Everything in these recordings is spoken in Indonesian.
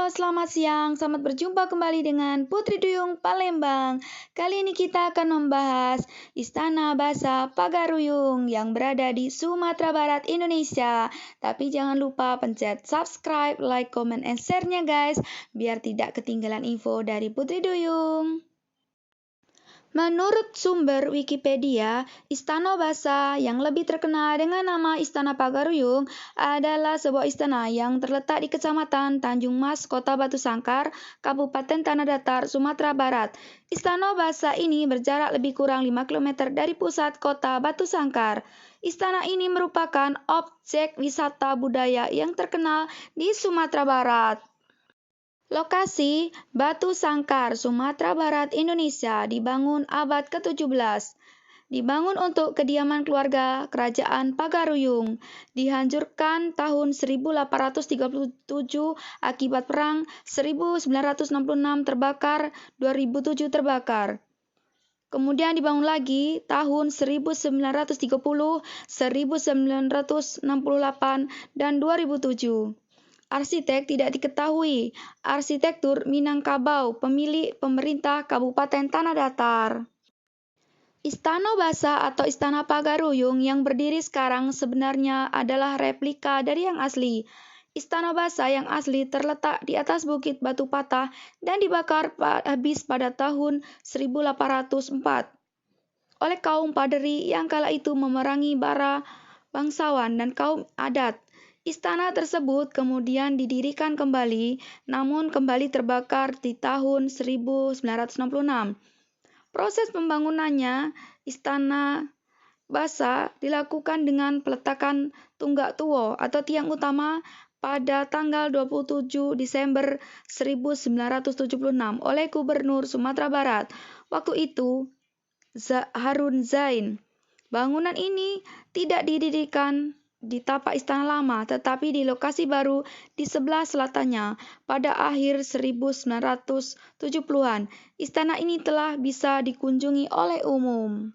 Selamat siang. Selamat berjumpa kembali dengan Putri Duyung Palembang. Kali ini kita akan membahas Istana Bahasa Pagaruyung yang berada di Sumatera Barat, Indonesia. Tapi jangan lupa pencet subscribe, like, comment, and share-nya guys, biar tidak ketinggalan info dari Putri Duyung. Menurut sumber Wikipedia, Istana Bahasa yang lebih terkenal dengan nama Istana Pagaruyung adalah sebuah istana yang terletak di Kecamatan Tanjung Mas, Kota Batu Sangkar, Kabupaten Tanah Datar, Sumatera Barat. Istana Bahasa ini berjarak lebih kurang 5 km dari pusat kota Batu Sangkar. Istana ini merupakan objek wisata budaya yang terkenal di Sumatera Barat. Lokasi Batu Sangkar, Sumatera Barat, Indonesia dibangun abad ke-17. Dibangun untuk kediaman keluarga Kerajaan Pagaruyung. Dihancurkan tahun 1837 akibat perang, 1966 terbakar, 2007 terbakar. Kemudian dibangun lagi tahun 1930, 1968, dan 2007. Arsitek tidak diketahui. Arsitektur Minangkabau, pemilik pemerintah Kabupaten Tanah Datar. Istana Bahasa atau Istana Pagaruyung yang berdiri sekarang sebenarnya adalah replika dari yang asli. Istana Bahasa yang asli terletak di atas Bukit Batu Patah dan dibakar habis pada tahun 1804 oleh kaum Paderi yang kala itu memerangi para bangsawan dan kaum adat. Istana tersebut kemudian didirikan kembali, namun kembali terbakar di tahun 1966. Proses pembangunannya, Istana Bahasa dilakukan dengan peletakan tunggak tuwo atau tiang utama pada tanggal 27 Desember 1976 oleh Gubernur Sumatera Barat. Waktu itu, Harun Zain. Bangunan ini tidak didirikan di tapak istana lama, tetapi di lokasi baru di sebelah selatannya pada akhir 1970-an. Istana ini telah bisa dikunjungi oleh umum.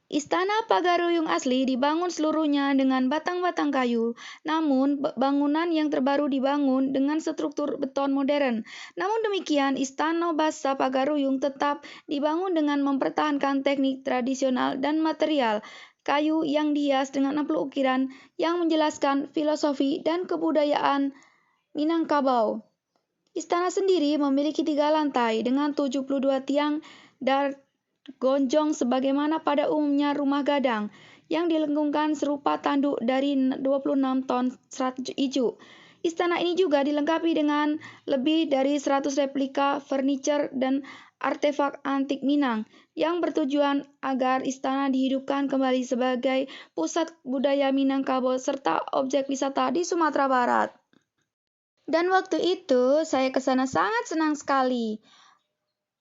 Istana Pagaruyung asli dibangun seluruhnya dengan batang-batang kayu, namun bangunan yang terbaru dibangun dengan struktur beton modern. Namun demikian, Istana Bahasa Pagaruyung tetap dibangun dengan mempertahankan teknik tradisional dan material kayu yang dihias dengan 60 ukiran yang menjelaskan filosofi dan kebudayaan Minangkabau. Istana sendiri memiliki 3 lantai dengan 72 tiang dan gonjong sebagaimana pada umumnya rumah gadang yang dilengkungkan serupa tanduk dari 26 ton serat ijuk. Istana ini juga dilengkapi dengan lebih dari 100 replika furniture dan artefak antik Minang yang bertujuan agar istana dihidupkan kembali sebagai pusat budaya Minangkabau serta objek wisata di Sumatera Barat. Dan waktu itu saya ke sana sangat senang sekali.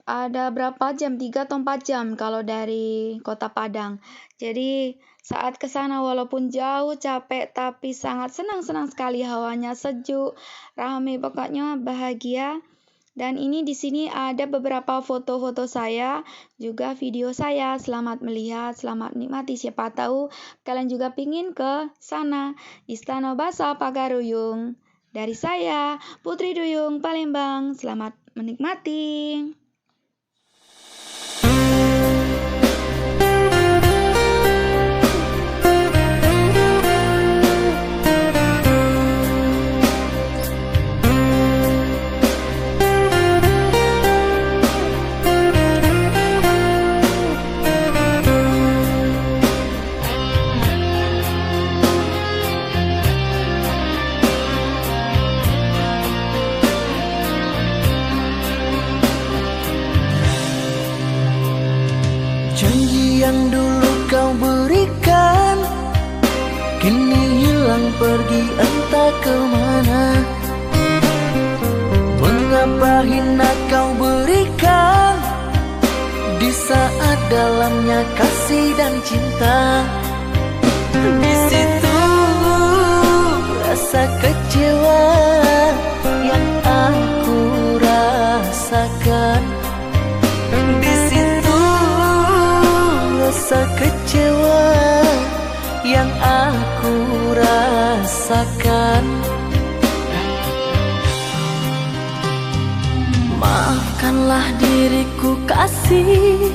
Ada berapa jam? 3 atau 4 jam kalau dari Kota Padang. Jadi saat ke sana walaupun jauh capek tapi sangat senang sekali, hawanya sejuk, ramai, pokoknya bahagia. Dan ini di sini ada beberapa foto-foto saya, juga video saya. Selamat melihat, selamat menikmati. Siapa tahu kalian juga pingin ke sana. Istana Bahasa Pagaruyung. Dari saya, Putri Duyung Palembang. Selamat menikmati. Janji yang dulu kau berikan kini hilang pergi entah kemana. Mengapa hina kau berikan di saat dalamnya kasih dan cinta. Di situ rasa kecewa yang aku rasakan. Di situ rasa kecewa yang aku rasakan. Maafkanlah diriku kasih,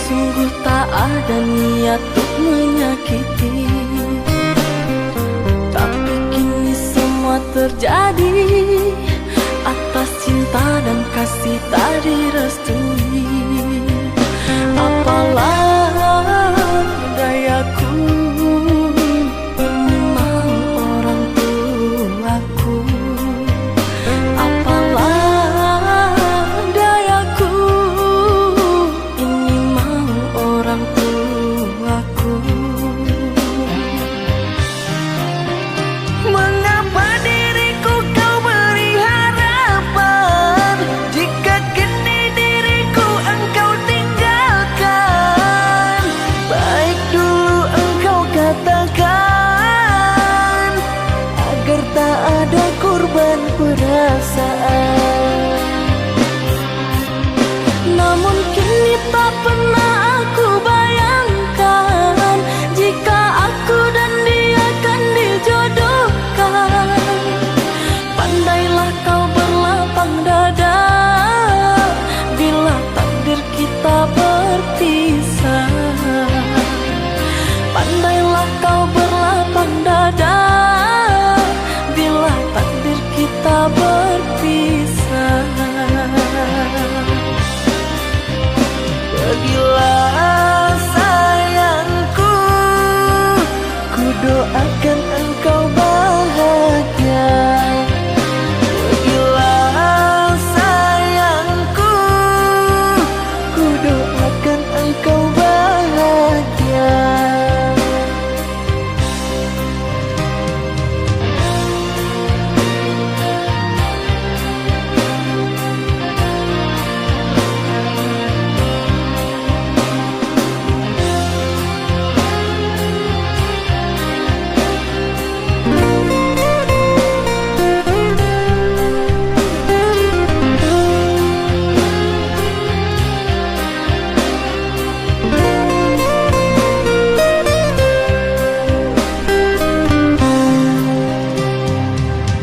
sungguh tak ada niat untuk menyakiti. Tapi kini semua terjadi atas cinta dan kasih tak direstui. Apalah dayaku, ini mau orang tuaku. Apalah dayaku, ini mau orang tuaku. Mengapa diriku kau beri harapan, jika kini diriku engkau tinggalkan? Baik dulu engkau katakan, agar tak ada korban perasaan. Namun kini tak pernah aku bayangkan, jika aku dan dia akan dijodohkan. Pandailah kau berlapang dada, bila takdir kita berpisah. Pandailah kau berlapang dada, bila takdir kita berpisah. Pergilah sayangku, ku doakan engkau bahagia. Pergilah sayangku, ku doakan engkau bahagia.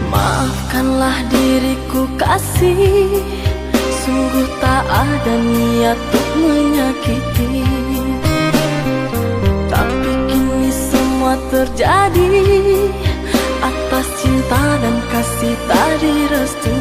Maafkanlah diriku kasih, sungguh tak ada niat untuk menyakiti. Tapi kini semua terjadi atas cinta dan kasih tak direstui.